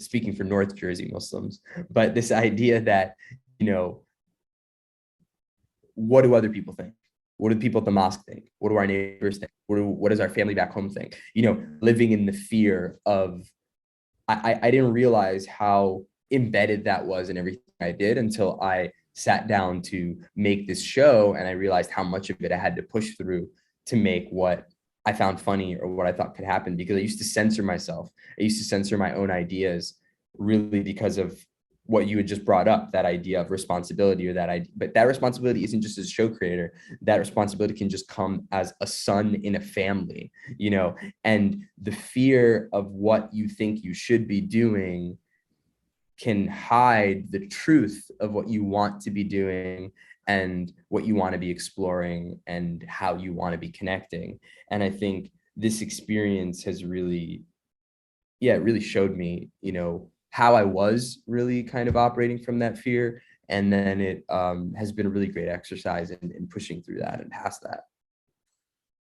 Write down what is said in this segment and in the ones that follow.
speaking for North Jersey Muslims, but this idea that, you know, what do other people think? What do people at the mosque think? What do our neighbors think? What does our family back home think? You know, living in the fear of, I didn't realize how embedded that was in everything I did until I sat down to make this show, and I realized how much of it I had to push through to make what I found funny or what I thought could happen, because I used to censor myself. I used to censor my own ideas, really because of what you had just brought up, that idea of responsibility, or that idea. But that responsibility isn't just as a show creator. That responsibility can just come as a son in a family, you know, and the fear of what you think you should be doing can hide the truth of what you want to be doing and what you want to be exploring and how you want to be connecting. And I think this experience has really, yeah, it really showed me, you know, how I was really kind of operating from that fear. And then it has been a really great exercise in pushing through that and past that.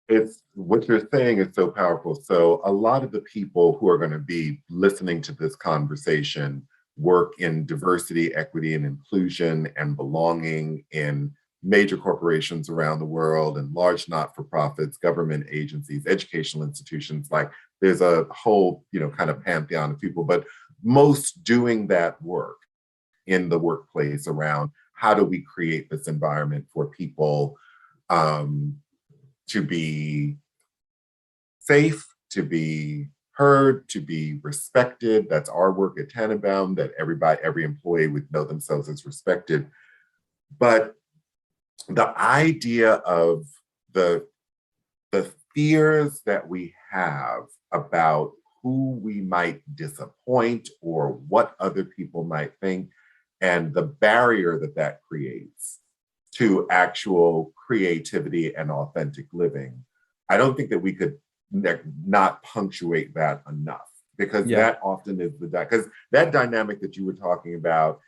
It's what you're saying is so powerful. So a lot of the people who are going to be listening to this conversation work in diversity, equity, and inclusion and belonging in major corporations around the world and large not-for-profits, government agencies, educational institutions. Like there's a whole, you know, kind of pantheon of people, but most doing that work in the workplace around how do we create this environment for people to be safe, to be heard, to be respected. That's our work at Tannenbaum, that every employee would know themselves as respected. But the idea of the fears that we have about who we might disappoint or what other people might think, and the barrier that that creates to actual creativity and authentic living. I don't think that we could not punctuate that enough, because that often is because that dynamic that you were talking about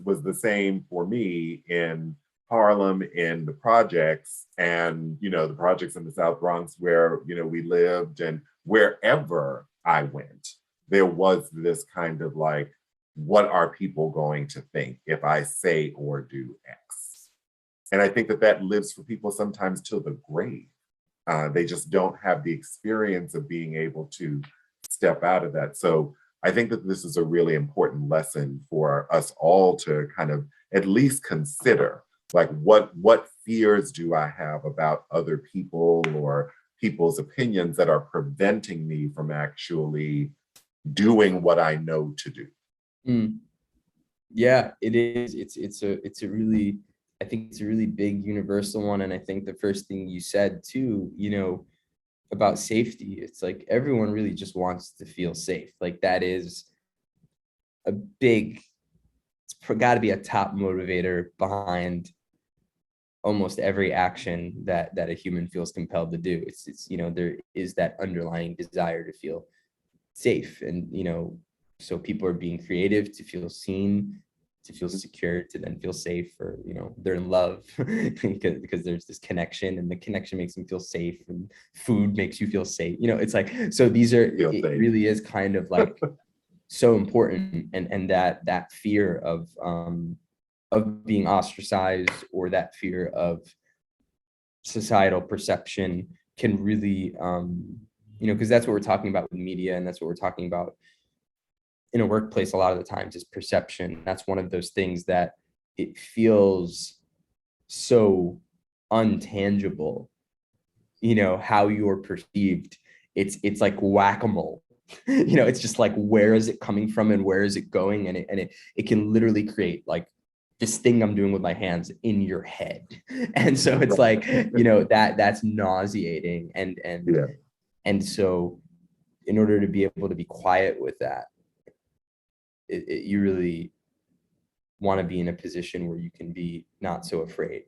was the same for me in Harlem, in the projects, and you know, the projects in the South Bronx where, you know, we lived, and wherever I went, there was this kind of like, what are people going to think if I say or do X? And I think that that lives for people sometimes till the grave. They just don't have the experience of being able to step out of that. So I think that this is a really important lesson for us all to kind of at least consider, like, what fears do I have about other people or people's opinions that are preventing me from actually doing what I know to do. Yeah, it is. It's a really, I think it's a really big universal one. And I think the first thing you said too, you know, about safety, it's like everyone really just wants to feel safe. Like that is a big, it's got to be a top motivator behind almost every action that a human feels compelled to do. It's you know, there is that underlying desire to feel safe, and you know, so people are being creative to feel seen, to feel secure, to then feel safe, or you know, they're in love because there's this connection, and the connection makes them feel safe, and food makes you feel safe. You know, it's like, so these are, it really is kind of like so important, and that fear of being ostracized, or that fear of societal perception can really you know, because that's what we're talking about with media, and that's what we're talking about in a workplace a lot of the times, is perception. That's one of those things that it feels so untangible, you know, how you're perceived. It's like whack-a-mole. You know, it's just like, where is it coming from and where is it going? And it can literally create like this thing I'm doing with my hands in your head. And so it's like, you know, that's nauseating. And so in order to be able to be quiet with that, you really want to be in a position where you can be not so afraid.